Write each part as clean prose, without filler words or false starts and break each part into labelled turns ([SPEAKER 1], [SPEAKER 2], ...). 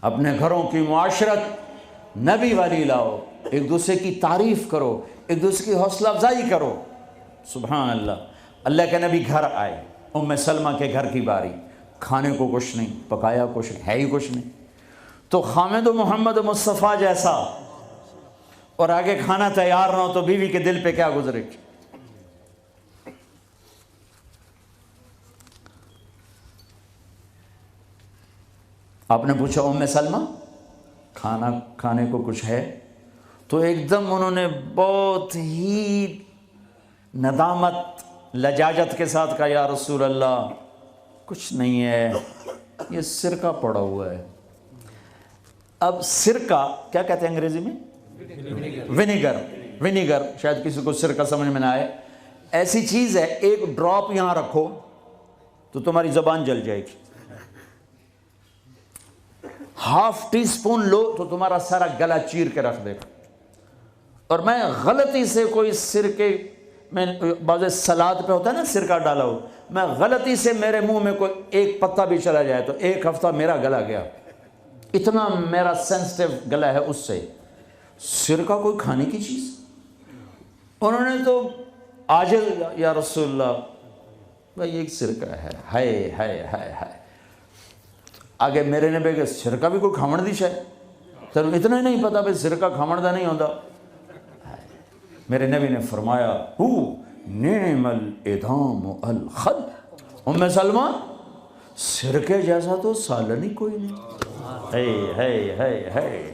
[SPEAKER 1] اپنے گھروں کی معاشرت نبی والی لاؤ، ایک دوسرے کی تعریف کرو، ایک دوسرے کی حوصلہ افزائی کرو۔ سبحان اللہ۔ اللہ کے نبی گھر آئے، ام سلمہ کے گھر کی باری، کھانے کو کچھ نہیں، پکایا کچھ نہیں، ہے ہی کچھ نہیں، تو خامد و محمد مصطفیٰ جیسا اور آگے کھانا تیار نہ ہو تو بیوی کے دل پہ کیا گزرے گی؟ آپ نے پوچھا ام سلمہ کھانا کھانے کو کچھ ہے؟ تو ایک دم انہوں نے بہت ہی ندامت لجاجت کے ساتھ کہا، یا رسول اللہ کچھ نہیں ہے، یہ سرکہ پڑا ہوا ہے۔ اب سرکہ کیا کہتے ہیں انگریزی میں؟ ونیگر، شاید کسی کو سرکہ سمجھ میں نہ آئے۔ ایسی چیز ہے، ایک ڈراپ یہاں رکھو تو تمہاری زبان جل جائے گی، ہاف ٹی سپون لو تو تمہارا سارا گلا چیر کے رکھ دے گا۔ اور میں غلطی سے کوئی سرکے میں، بعض سلاد پہ ہوتا ہے نا سرکہ ڈالا ہو، میں غلطی سے میرے منہ میں کوئی ایک پتا بھی چلا جائے تو ایک ہفتہ میرا گلا گیا، اتنا میرا سینسٹیو گلا ہے اس سے۔ سرکہ کوئی کھانے کی چیز؟ انہوں نے تو عاجل، یا رسول اللہ بھائی ایک سرکہ ہے، ہائے ہائے ہائے ہائے۔ آگے میرے نے کہ سرکہ بھی کوئی کھامن دی شاید، تو اتنا ہی نہیں پتا بھائی سرکہ کھامن دا نہیں ہوتا۔ میرے نبی نے فرمایا ہو نعم الادام الخل، ام سلمہ سرکے جیسا تو سالن ہی کوئی نہیں، ہے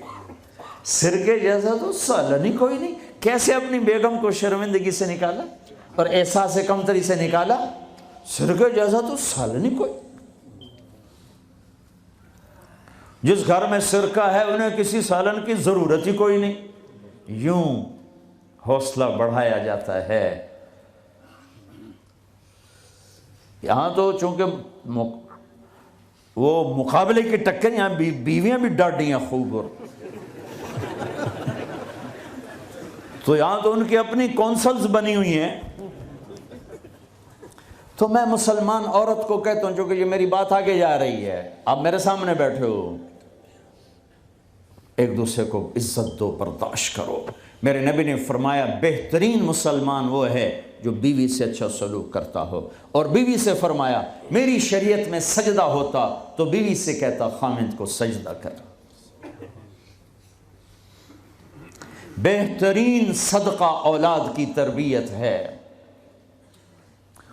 [SPEAKER 1] سرکے جیسا تو سالن ہی کوئی نہیں۔ کیسے اپنی بیگم کو شرمندگی سے نکالا اور احساس کمتری سے نکالا، سرکے جیسا تو سالن ہی کوئی۔ جس گھر میں سرکہ ہے انہیں کسی سالن کی ضرورت ہی کوئی نہیں۔ یوں حوصلہ بڑھایا جاتا ہے۔ یہاں تو چونکہ وہ مقابلے کی ٹکر، یہاں بیویاں بھی ڈاڈی ہیں خوب، اور تو یہاں تو ان کی اپنی کونسلز بنی ہوئی ہیں۔ تو میں مسلمان عورت کو کہتا ہوں، چونکہ یہ میری بات آگے جا رہی ہے، آپ میرے سامنے بیٹھے ہو، ایک دوسرے کو عزت دو، برداشت کرو۔ میرے نبی نے فرمایا بہترین مسلمان وہ ہے جو بیوی سے اچھا سلوک کرتا ہو، اور بیوی سے فرمایا میری شریعت میں سجدہ ہوتا تو بیوی سے کہتا خامند کو سجدہ کر۔ بہترین صدقہ اولاد کی تربیت ہے۔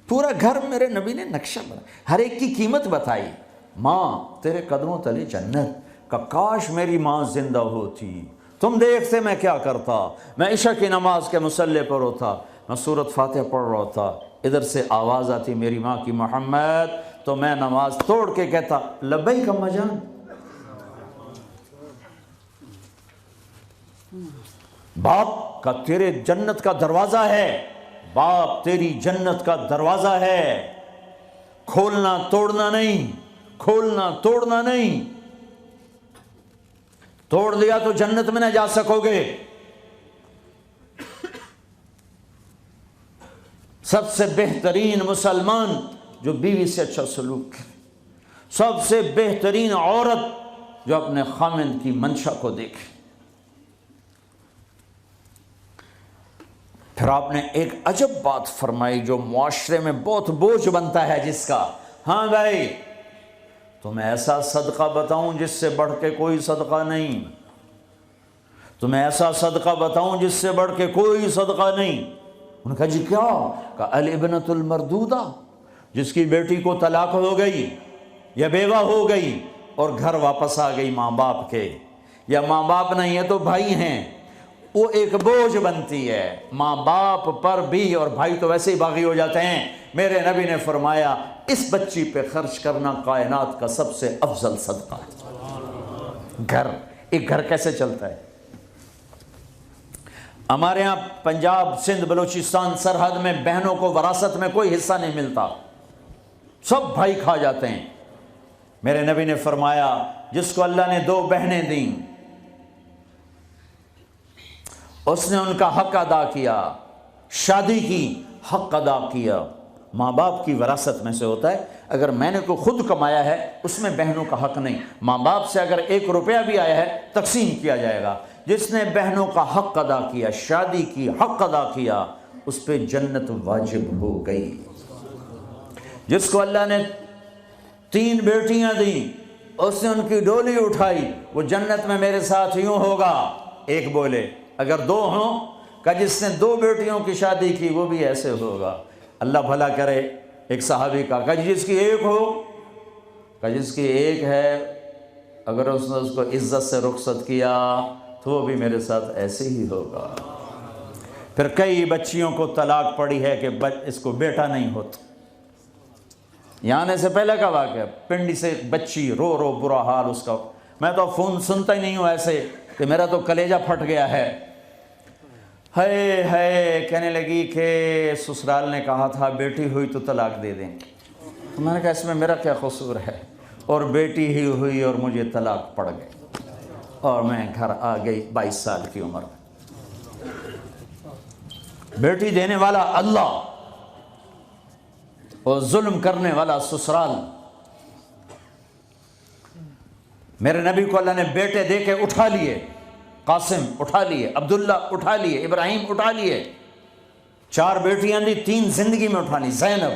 [SPEAKER 1] پورا گھر میرے نبی نے نقشہ بنا، ہر ایک کی قیمت بتائی۔ ماں تیرے قدموں تلے جنت، کہ کاش میری ماں زندہ ہوتی، تم دیکھتے میں کیا کرتا، میں عشاء کی نماز کے مصلی پر ہوتا، میں سورۃ فاتحہ پڑھ رہا ہوتا، ادھر سے آواز آتی میری ماں کی محمد، تو میں نماز توڑ کے کہتا لبیک اماں جان۔ باپ کا تیرے جنت کا دروازہ ہے، باپ تیری جنت کا دروازہ ہے، کھولنا توڑنا نہیں، کھولنا توڑنا نہیں، توڑ دیا تو جنت میں نہ جا سکو گے۔ سب سے بہترین مسلمان جو بیوی سے اچھا سلوک کرے، سب سے بہترین عورت جو اپنے خامند کی منشا کو دیکھے۔ پھر آپ نے ایک عجب بات فرمائی جو معاشرے میں بہت بوجھ بنتا ہے جس کا، ہاں بھائی تمہیں ایسا صدقہ بتاؤں جس سے بڑھ کے کوئی صدقہ نہیں، تمہیں ایسا صدقہ بتاؤں جس سے بڑھ کے کوئی صدقہ نہیں۔ انہوں نے کہا جی کیا؟ کہا الابنۃ المردودہ، جس کی بیٹی کو طلاق ہو گئی یا بیوہ ہو گئی اور گھر واپس آ گئی ماں باپ کے، یا ماں باپ نہیں ہے تو بھائی ہیں، وہ ایک بوجھ بنتی ہے ماں باپ پر بھی، اور بھائی تو ویسے ہی باغی ہو جاتے ہیں۔ میرے نبی نے فرمایا اس بچی پہ خرچ کرنا کائنات کا سب سے افضل صدقہ ہے۔ گھر، ایک گھر کیسے چلتا ہے؟ ہمارے ہاں پنجاب سندھ بلوچستان سرحد میں بہنوں کو وراثت میں کوئی حصہ نہیں ملتا، سب بھائی کھا جاتے ہیں۔ میرے نبی نے فرمایا جس کو اللہ نے 2 بہنیں دیں اس نے ان کا حق ادا کیا، شادی کی، حق ادا کیا۔ ماں باپ کی وراثت میں سے ہوتا ہے اگر میں نے کوئی خود کمایا ہے اس میں بہنوں کا حق نہیں. ماں باپ سے اگر 1 روپیہ بھی آیا ہے تقسیم کیا جائے گا. جس نے بہنوں کا حق ادا کیا، شادی کی حق ادا کیا، اس پہ جنت واجب ہو گئی. جس کو اللہ نے 3 بیٹیاں دیں، اس نے ان کی ڈولی اٹھائی، وہ جنت میں میرے ساتھ یوں ہوگا. ایک بولے. اگر 2 ہوں، کہ جس نے 2 بیٹیوں کی شادی کی وہ بھی ایسے ہوگا. اللہ بھلا کرے. ایک صحابی کا کہ جس کی 1 ہو، کہ جس کی 1 ہے، اگر اس نے اس کو عزت سے رخصت کیا تو وہ بھی میرے ساتھ ایسے ہی ہوگا. پھر کئی بچیوں کو طلاق پڑی ہے کہ اس کو بیٹا نہیں ہوتا. یہاں آنے سے پہلے کا واقعہ، پنڈی سے بچی رو رو برا حال اس کا. میں تو فون سنتا ہی نہیں ہوں ایسے کہ میرا تو کلیجہ پھٹ گیا ہے. ہے کہنے لگی کہ سسرال نے کہا تھا بیٹی ہوئی تو طلاق دے دیں. تو میں نے کہا اس میں میرا کیا قصور ہے، اور بیٹی ہی ہوئی اور مجھے طلاق پڑ گئی اور میں گھر آ گئی 22 سال کی عمر میں. بیٹی دینے والا اللہ اور ظلم کرنے والا سسرال. میرے نبی کو اللہ نے بیٹے دے کے اٹھا لیے. قاسم اٹھا لیے، عبداللہ اٹھا لیے، ابراہیم اٹھا لیے. 4 بیٹیاں دی، 3 زندگی میں اٹھا لی. زینب،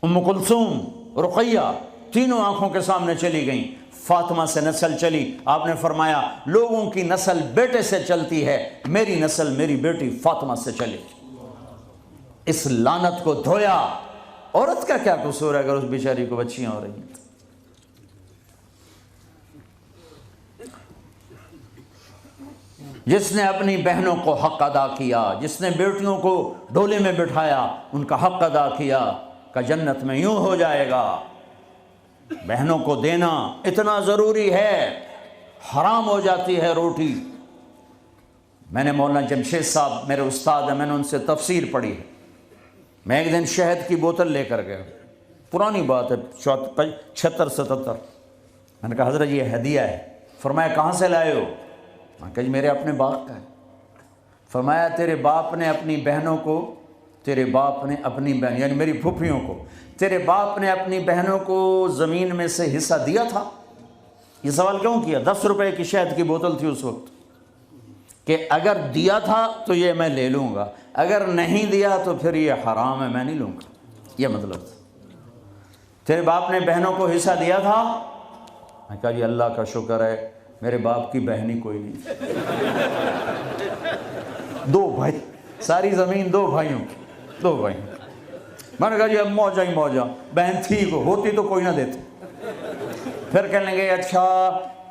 [SPEAKER 1] ام کلثوم، رقیہ، تینوں آنکھوں کے سامنے چلی گئیں. فاطمہ سے نسل چلی. آپ نے فرمایا لوگوں کی نسل بیٹے سے چلتی ہے، میری نسل میری بیٹی فاطمہ سے چلی. اس لعنت کو دھویا. عورت کا کیا قصور ہے اگر اس بیچاری کو بچیاں ہو رہی ہیں؟ جس نے اپنی بہنوں کو حق ادا کیا، جس نے بیٹیوں کو ڈولے میں بٹھایا، ان کا حق ادا کیا، کہ جنت میں یوں ہو جائے گا. بہنوں کو دینا اتنا ضروری ہے، حرام ہو جاتی ہے روٹی. میں نے مولانا جمشید صاحب میرے استاد ہیں، میں نے ان سے تفسیر پڑھی ہے. میں ایک دن شہد کی بوتل لے کر گیا، پرانی بات ہے 76-77. میں نے کہا حضرت یہ ہدیہ ہے. فرمایا کہاں سے لائے ہو؟ میں کہا جی میرے اپنے باپ کا ہے. فرمایا تیرے باپ نے اپنی بہنوں کو، تیرے باپ نے اپنی بہن یعنی میری پھوپھیوں کو، تیرے باپ نے اپنی بہنوں کو زمین میں سے حصہ دیا تھا؟ یہ سوال کیوں کیا؟ 10 روپے کی شہد کی بوتل تھی اس وقت، کہ اگر دیا تھا تو یہ میں لے لوں گا، اگر نہیں دیا تو پھر یہ حرام ہے، میں نہیں لوں گا. یہ مطلب تھا. تیرے باپ نے بہنوں کو حصہ دیا تھا؟ میں کہا جی اللہ کا شکر ہے میرے باپ کی بہن ہی کوئی نہیں. 2 بھائی، ساری زمین 2 بھائیوں کی، 2 بھائیوں. میں نے کہا جی اب موجہ ہی موجہ، بہن تھی کو ہوتی تو کوئی نہ دیتے. پھر کہنے لگے اچھا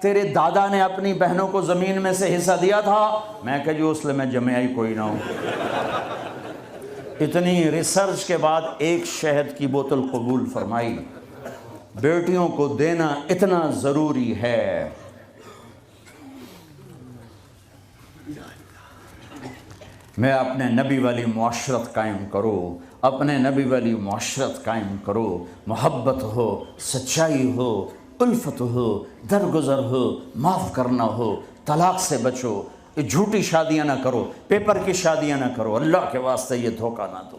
[SPEAKER 1] تیرے دادا نے اپنی بہنوں کو زمین میں سے حصہ دیا تھا؟ میں کہا جی اس لیے میں جمعہ ہی کوئی نہ ہوں. اتنی ریسرچ کے بعد ایک شہد کی بوتل قبول فرمائی. بیٹیوں کو دینا اتنا ضروری ہے. میں اپنے نبی والی معاشرت قائم کرو، اپنے نبی والی معاشرت قائم کرو. محبت ہو، سچائی ہو، الفت ہو، درگزر ہو، معاف کرنا ہو، طلاق سے بچو. جھوٹی شادیاں نہ کرو، پیپر کی شادیاں نہ کرو. اللہ کے واسطے یہ دھوکہ نہ دو.